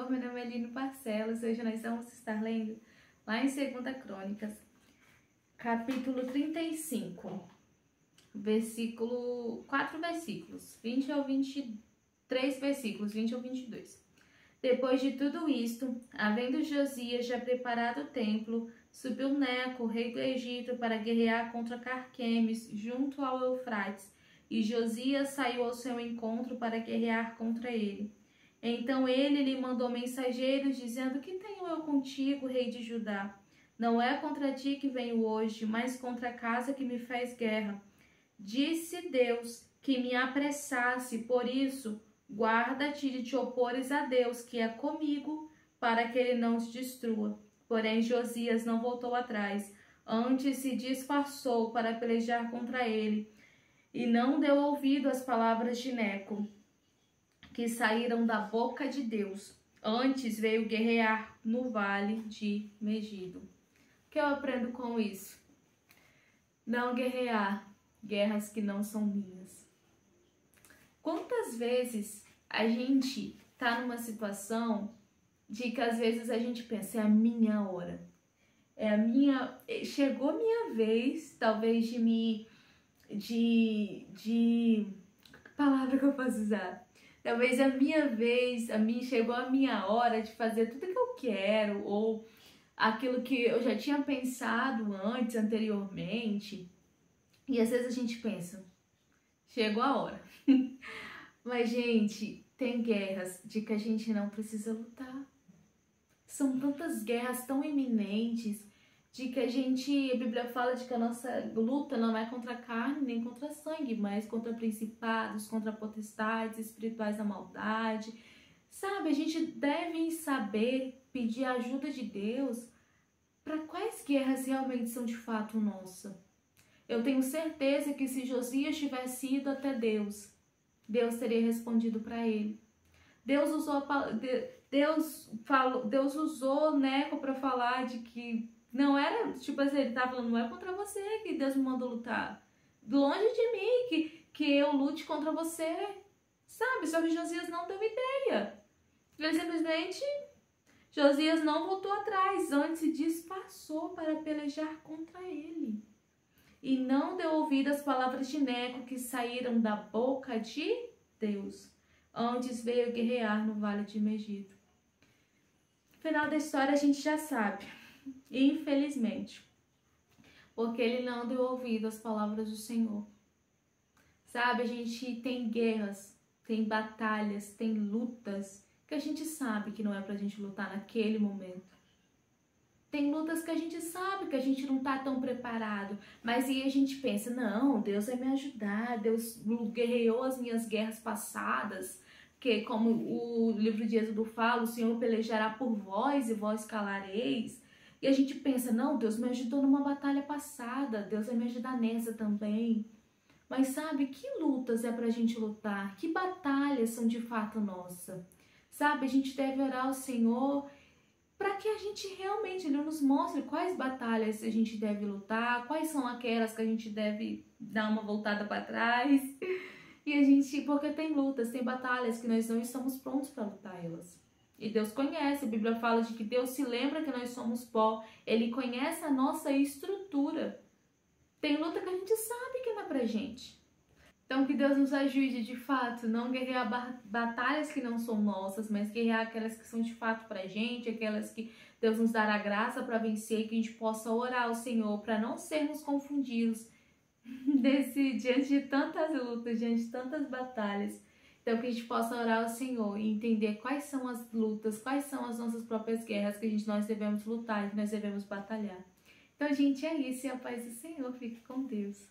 Senhor, meu nome é Aline Barcelos. Hoje nós vamos estar lendo lá em 2 Crônicas, capítulo 35, quatro versículos, 20 ao 23 versículos, 20 ao 22. Depois de tudo isto, havendo Josias já preparado o templo, subiu Neco, rei do Egito, para guerrear contra Carquemes, junto ao Eufrates, e Josias saiu ao seu encontro para guerrear contra ele. Então ele lhe mandou mensageiros, dizendo: Que tenho eu contigo, rei de Judá? Não é contra ti que venho hoje, mas contra a casa que me faz guerra. Disse Deus que me apressasse, por isso, guarda-te de te opores a Deus, que é comigo, para que ele não te destrua. Porém, Josias não voltou atrás, antes se disfarçou para pelejar contra ele, e não deu ouvido às palavras de Neco, que saíram da boca de Deus. Antes veio guerrear no vale de Megido. O que eu aprendo com isso? Não guerrear guerras que não são minhas. Quantas vezes a gente tá numa situação de que às vezes a gente pensa, é a minha hora. Chegou a minha vez, talvez que palavra que eu posso usar? Talvez a minha vez, chegou a minha hora de fazer tudo que eu quero, ou aquilo que eu já tinha pensado anteriormente. E às vezes a gente pensa, chegou a hora. Mas, gente, tem guerras de que a gente não precisa lutar. São tantas guerras tão iminentes, de que a Bíblia fala de que a nossa luta não é contra a carne nem contra sangue, mas contra principados, contra potestades espirituais da maldade. Sabe, a gente deve saber pedir a ajuda de Deus para quais guerras realmente são de fato nossa. Eu tenho certeza que se Josias tivesse ido até Deus, Deus teria respondido para ele. Deus usou Neco para falar de que não era, tipo assim, ele tá falando, não é contra você que Deus me mandou lutar. Longe de mim que eu lute contra você. Sabe? Só que Josias não deu ideia. Ele simplesmente, Josias não voltou atrás, antes se disfarçou para pelejar contra ele. E não deu ouvido às palavras de Neco que saíram da boca de Deus. Antes veio guerrear no vale de Megido. Final da história a gente já sabe. Infelizmente, porque ele não deu ouvido às palavras do Senhor. Sabe, a gente tem guerras, tem batalhas, tem lutas que a gente sabe que não é pra gente lutar naquele momento. Tem lutas que a gente sabe que a gente não tá tão preparado, mas aí a gente pensa, não, Deus vai me ajudar, Deus guerreou as minhas guerras passadas, porque como o livro de Êxodo fala, o Senhor pelejará por vós e vós calareis. E a gente pensa, não, Deus me ajudou numa batalha passada, Deus vai me ajudar nessa também. Mas sabe, que lutas é pra gente lutar? Que batalhas são de fato nossa? Sabe, a gente deve orar ao Senhor para que a gente realmente Ele nos mostre quais batalhas a gente deve lutar, quais são aquelas que a gente deve dar uma voltada para trás. E porque tem lutas, tem batalhas que nós não estamos prontos para lutar elas. E Deus conhece, a Bíblia fala de que Deus se lembra que nós somos pó, Ele conhece a nossa estrutura. Tem luta que a gente sabe que não é pra gente. Então que Deus nos ajude de fato, não guerrear batalhas que não são nossas, mas guerrear aquelas que são de fato pra gente, aquelas que Deus nos dará graça para vencer, que a gente possa orar ao Senhor para não sermos confundidos diante de tantas lutas, diante de tantas batalhas. Então que a gente possa orar ao Senhor e entender quais são as lutas, quais são as nossas próprias guerras que nós devemos lutar e que nós devemos batalhar. Então, gente, é isso. E a paz do Senhor. Fique com Deus.